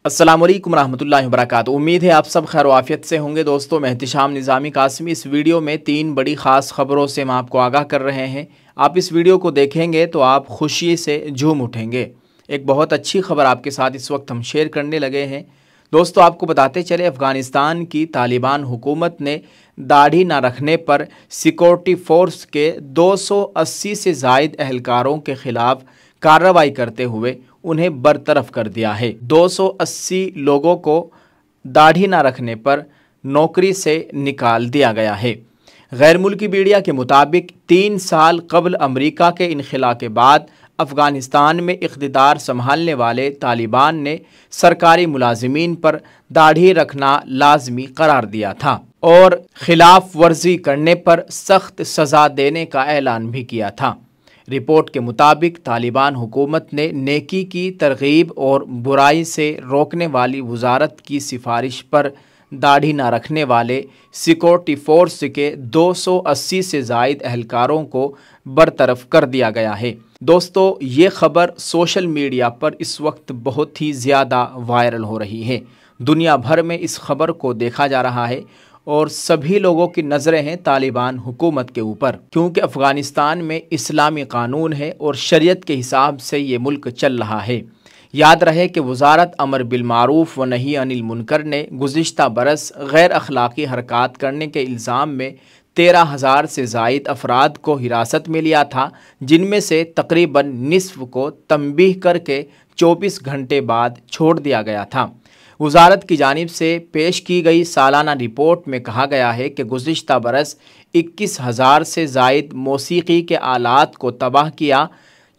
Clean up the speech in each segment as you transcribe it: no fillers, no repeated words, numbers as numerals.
अस्सलाम वालेकुम रहमतुल्लाहि व बरकातहू। उम्मीद है आप सब खैर वाफियत से होंगे। दोस्तों, मैं एहतिशाम निज़ामी कासिमी इस वीडियो में 3 बड़ी ख़ास ख़बरों से हम आपको आगाह कर रहे हैं। आप इस वीडियो को देखेंगे तो आप खुशी से झूम उठेंगे। एक बहुत अच्छी खबर आपके साथ इस वक्त हम शेयर करने लगे हैं। दोस्तों, आपको बताते चले, अफ़गानिस्तान की तालिबान हुकूमत ने दाढ़ी न रखने पर सिक्योरिटी फ़ोर्स के 280 से ज़ायद एहलकारों के ख़िलाफ़ कार्रवाई करते हुए उन्हें बरतरफ कर दिया है। 280 लोगों को दाढ़ी न रखने पर नौकरी से निकाल दिया गया है। गैर मुल्की मीडिया के मुताबिक 3 साल कबल अमेरिका के इनखिला के बाद अफ़गानिस्तान में इक़्तिदार संभालने वाले तालिबान ने सरकारी मुलाजिमीन पर दाढ़ी रखना लाजमी करार दिया था और खिलाफ वर्जी करने पर सख्त सज़ा देने का ऐलान भी किया था। रिपोर्ट के मुताबिक तालिबान हुकूमत ने नेकी की तरगीब और बुराई से रोकने वाली वजारत की सिफारिश पर दाढ़ी न रखने वाले सिक्योरिटी फोर्स के 280 से ज़ायद एहलकारों को बरतरफ कर दिया गया है। दोस्तों, ये ख़बर सोशल मीडिया पर इस वक्त बहुत ही ज़्यादा वायरल हो रही है। दुनिया भर में इस खबर को देखा जा रहा है और सभी लोगों की नज़रें हैं तालिबान हुकूमत के ऊपर, क्योंकि अफ़गानिस्तान में इस्लामी कानून है और शरीयत के हिसाब से ये मुल्क चल रहा है। याद रहे कि वजारत अमर बिलमारूफ व नही अनिल मुनकर ने गुज़िश्ता बरस गैर अखलाक़ी हरकत करने के इल्ज़ाम में 13,000 से ज़ायद अफराद को हिरासत में लिया था, जिनमें से तकरीबन निस्फ को तंबीह करके 24 घंटे बाद छोड़ दिया गया था। वजारत की जानिब से पेश की गई सालाना रिपोर्ट में कहा गया है कि गुज़िश्ता बरस 21,000 से ज़ायद मौसीकी के आलात को तबाह किया,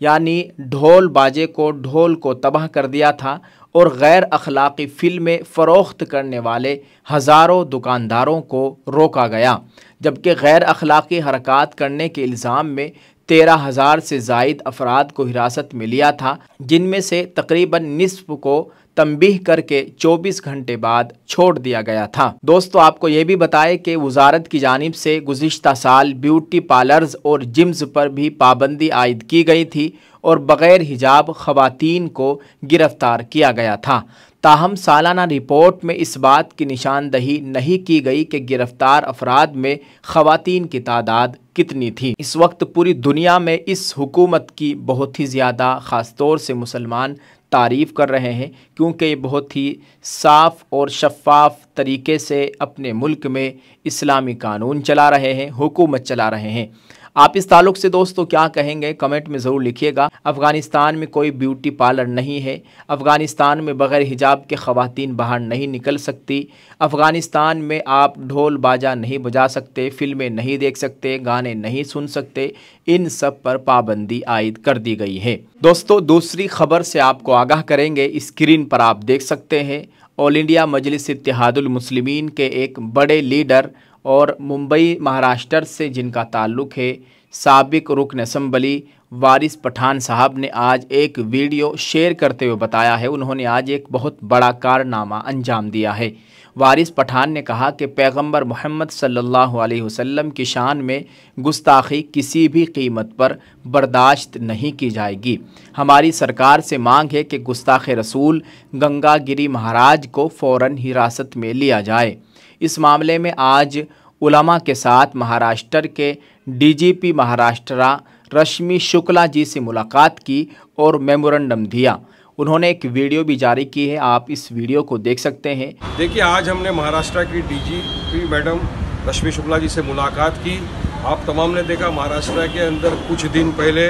यानी ढोल बाजे को तबाह कर दिया था और गैर अखलाक़ी फ़िल्में फ़रोख्त करने वाले हज़ारों दुकानदारों को रोका गया, जबकि गैर अखलाक़ी हरकत करने के इल्ज़ाम में 13,000 से ज़ायद अफराद को हिरासत में लिया था, जिनमें से तकरीबन निस्फ को तंबीह करके 24 घंटे बाद छोड़ दिया गया था। दोस्तों, आपको ये भी बताएं कि वजारत की जानिब से गुज़िश्ता साल ब्यूटी पार्लर्स और जिम्स पर भी पाबंदी आयद की गई थी और बग़ैर हिजाब ख़वातीन को गिरफ़्तार किया गया था। ताहम सालाना रिपोर्ट में इस बात की निशानदही नहीं की गई कि गिरफ़्तार अफराद में ख़वातीन की तादाद कितनी थी। इस वक्त पूरी दुनिया में इस हुकूमत की बहुत ही ज़्यादा ख़ास तौर से मुसलमान तारीफ़ कर रहे हैं, क्योंकि ये बहुत ही साफ़ और शफ़ाफ़ तरीके से अपने मुल्क में इस्लामी कानून चला रहे हैं, हुकूमत चला रहे हैं। आप इस ताल्लुक़ से दोस्तों क्या कहेंगे, कमेंट में ज़रूर लिखिएगा। अफ़गानिस्तान में कोई ब्यूटी पार्लर नहीं है। अफ़गानिस्तान में बग़ैर हिजाब के ख़वातीन बाहर नहीं निकल सकती। अफ़गानिस्तान में आप ढोल बाजा नहीं बजा सकते, फ़िल्में नहीं देख सकते, गाने नहीं सुन सकते। इन सब पर पाबंदी आयद कर दी गई है। दोस्तों, दूसरी ख़बर से आपको आगाह करेंगे। स्क्रीन पर आप देख सकते हैं, ऑल इंडिया मजलिस इत्तेहादुल मुस्लिमीन के एक बड़े लीडर और मुंबई महाराष्ट्र से जिनका ताल्लुक़ है, साबिक रुकन असम्बली वारिस पठान साहब ने आज एक वीडियो शेयर करते हुए बताया है, उन्होंने आज एक बहुत बड़ा कारनामा अंजाम दिया है। वारिस पठान ने कहा कि पैगंबर मोहम्मद सल्लल्लाहु अलैहि वसल्लम की शान में गुस्ताखी किसी भी कीमत पर बर्दाश्त नहीं की जाएगी। हमारी सरकार से मांग है कि गुस्ताख रसूल गंगागिरी महाराज को फ़ौरन हिरासत में लिया जाए। इस मामले में आज उलमा के साथ महाराष्ट्र के डीजीपी महाराष्ट्र रश्मि शुक्ला जी से मुलाकात की और मेमोरेंडम दिया। उन्होंने एक वीडियो भी जारी की है, आप इस वीडियो को देख सकते हैं। देखिए, आज हमने महाराष्ट्र की डीजीपी मैडम रश्मि शुक्ला जी से मुलाकात की। आप तमाम ने देखा, महाराष्ट्र के अंदर कुछ दिन पहले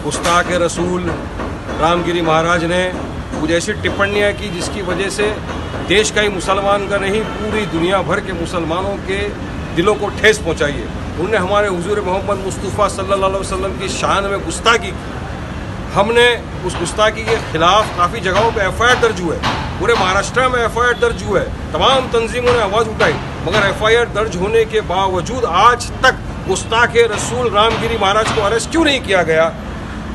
गुस्ताख रसूल रामगिरी महाराज ने कुछ ऐसी टिप्पणियाँ की जिसकी वजह से देश का ही मुसलमान का नहीं, पूरी दुनिया भर के मुसलमानों के दिलों को ठेस पहुँचाई है। उन्होंने हमारे हुजूर मोहम्मद मुस्तफ़ा सल्लल्लाहु अलैहि वसल्लम की शान में गुस्ताखी की। हमने उस गुस्ताखी के ख़िलाफ़ काफ़ी जगहों पे FIR दर्ज हुए, पूरे महाराष्ट्र में FIR दर्ज हुए, तमाम तंजीमों ने आवाज़ उठाई, मगर FIR दर्ज होने के बावजूद आज तक गुस्ताख रसूल रामगिरी महाराज को अरेस्ट क्यों नहीं किया गया?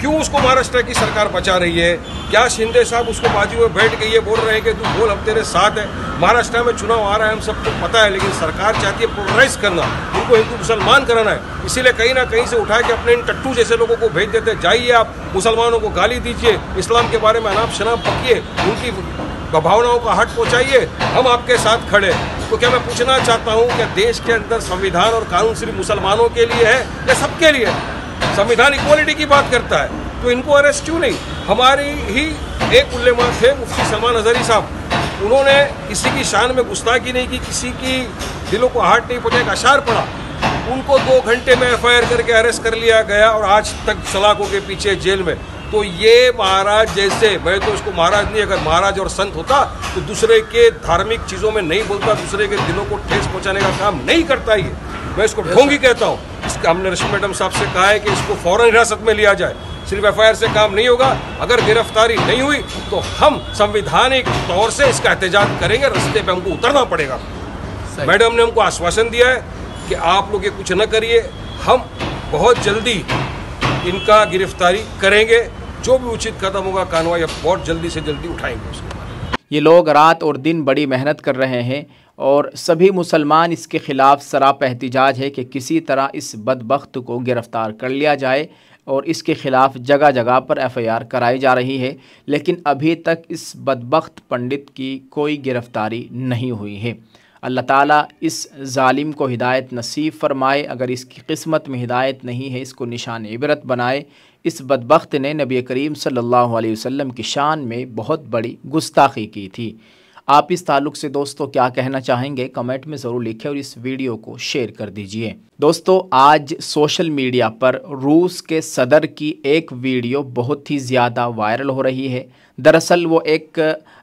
क्यों उसको महाराष्ट्र की सरकार बचा रही है? क्या शिंदे साहब उसको बाजू में बैठ के ये बोल रहे हैं कि तू बोल, हम तेरे साथ है? महाराष्ट्र में चुनाव आ रहा है, हम सबको पता है, लेकिन सरकार चाहती है पोलराइज करना, इनको हिंदू मुसलमान कराना है। इसीलिए कहीं ना कहीं से उठा के अपने इन टट्टू जैसे लोगों को भेज देते, जाइए आप मुसलमानों को गाली दीजिए, इस्लाम के बारे में अनाप शनाप बकिए, उनकी भावनाओं का हट पहुँचाइए, हम आपके साथ खड़े। तो क्या मैं पूछना चाहता हूँ कि देश के अंदर संविधान और कानून सिर्फ मुसलमानों के लिए है या सबके लिए? संविधान इक्वालिटी की बात करता है, तो इनको अरेस्ट क्यों नहीं? हमारी ही एक उलेमा थे मुफ्ती सलमान अजहरी साहब, उन्होंने किसी की शान में गुस्ताखी नहीं की, किसी की दिलों को हार्ट नहीं पहुँचा, एक अशार पड़ा, उनको 2 घंटे में FIR करके अरेस्ट कर लिया गया और आज तक सलाखों के पीछे जेल में। तो ये महाराज जैसे, मैं तो इसको महाराज नहीं, अगर महाराज और संत होता तो दूसरे के धार्मिक चीज़ों में नहीं बोलता, दूसरे के दिलों को ठेस पहुँचाने का काम नहीं करता। ये मैं इसको ढोंगी कहता हूँ। इसका हमने रश्मि मैडम साहब से कहा है कि इसको फ़ौरन हिरासत में लिया जाए। सिर्फ FIR से काम नहीं होगा, अगर गिरफ्तारी नहीं हुई तो हम संवैधानिक तौर से इसका एहतजाज करेंगे, रास्ते पे हमको उतरना पड़ेगा। मैडम ने हमको आश्वासन दिया है कि आप लोग ये कुछ न करिए, हम बहुत जल्दी इनका गिरफ्तारी करेंगे, जो भी उचित कदम होगा कार्रवाई बहुत जल्दी से जल्दी उठाएंगे उसके। ये लोग रात और दिन बड़ी मेहनत कर रहे हैं और सभी मुसलमान इसके ख़िलाफ़ सरापा एहतिजाज है कि किसी तरह इस बदबख्त को गिरफ़्तार कर लिया जाए और इसके ख़िलाफ़ जगह जगह पर FIR कराई जा रही है, लेकिन अभी तक इस बदबख्त पंडित की कोई गिरफ़्तारी नहीं हुई है। अल्लाह ताला इस जालिम को हिदायत नसीब फ़रमाए, अगर इसकी किस्मत में हिदायत नहीं है इसको निशान इबरत बनाए। इस बदबख्त ने नबी करीम सल्लल्लाहु अलैहि वसल्लम की शान में बहुत बड़ी गुस्ताखी की थी। आप इस ताल्लुक़ से दोस्तों क्या कहना चाहेंगे, कमेंट में ज़रूर लिखें और इस वीडियो को शेयर कर दीजिए। दोस्तों, आज सोशल मीडिया पर रूस के सदर की एक वीडियो बहुत ही ज़्यादा वायरल हो रही है। दरअसल वो एक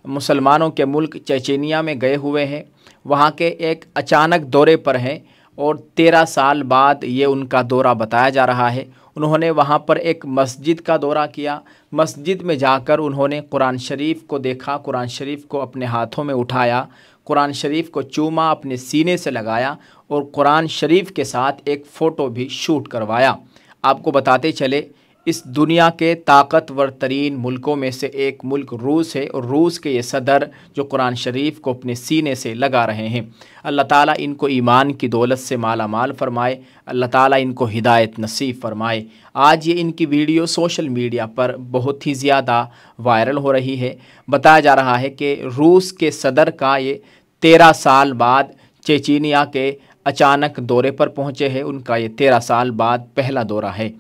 मुसलमानों के मुल्क चेचेनिया में गए हुए हैं, वहाँ के एक अचानक दौरे पर हैं और 13 साल बाद ये उनका दौरा बताया जा रहा है। उन्होंने वहाँ पर एक मस्जिद का दौरा किया। मस्जिद में जाकर उन्होंने कुरान शरीफ को देखा, कुरान शरीफ को अपने हाथों में उठाया, कुरान शरीफ को चूमा, अपने सीने से लगाया और कुरान शरीफ के साथ एक फ़ोटो भी शूट करवाया। आपको बताते चले, इस दुनिया के ताकतवर तरीन मुल्कों में से एक मुल्क रूस है और रूस के ये सदर जो कुरान शरीफ को अपने सीने से लगा रहे हैं। अल्लाह ताला इनको ईमान की दौलत से माला माल फरमाए, अल्लाह ताला इनको हिदायत नसीब फरमाए। आज ये इनकी वीडियो सोशल मीडिया पर बहुत ही ज़्यादा वायरल हो रही है। बताया जा रहा है कि रूस के सदर का ये 13 साल बाद चेचेनिया के अचानक दौरे पर पहुँचे हैं। उनका ये 13 साल बाद पहला दौरा है।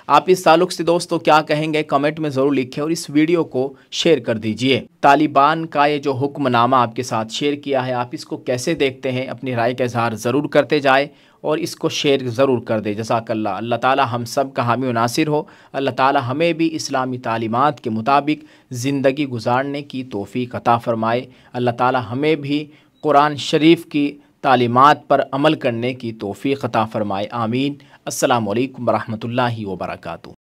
आप इस ताल्लुक़ से दोस्तों क्या कहेंगे, कमेंट में ज़रूर लिखें और इस वीडियो को शेयर कर दीजिए। तालिबान का ये जो हुक्मनामा आपके साथ शेयर किया है, आप इसको कैसे देखते हैं, अपनी राय का इज़हार ज़रूर करते जाए और इसको शेयर ज़रूर कर दे। जज़ाकल्लाह। अल्लाह ताला हम सब का हामी व नासिर हो। अल्लाह ताला हमें भी इस्लामी तालीमात के मुताबिक ज़िंदगी गुजारने की तौफ़ीक़ अता फ़रमाए। अल्लाह ताला हमें भी कुरान शरीफ की तालीमात पर अमल करने की तौफ़ीक़ अता फ़रमाए। आमीन। अस्सलामु अलैकुम वरहमतुल्लाहि वबरकातुहू।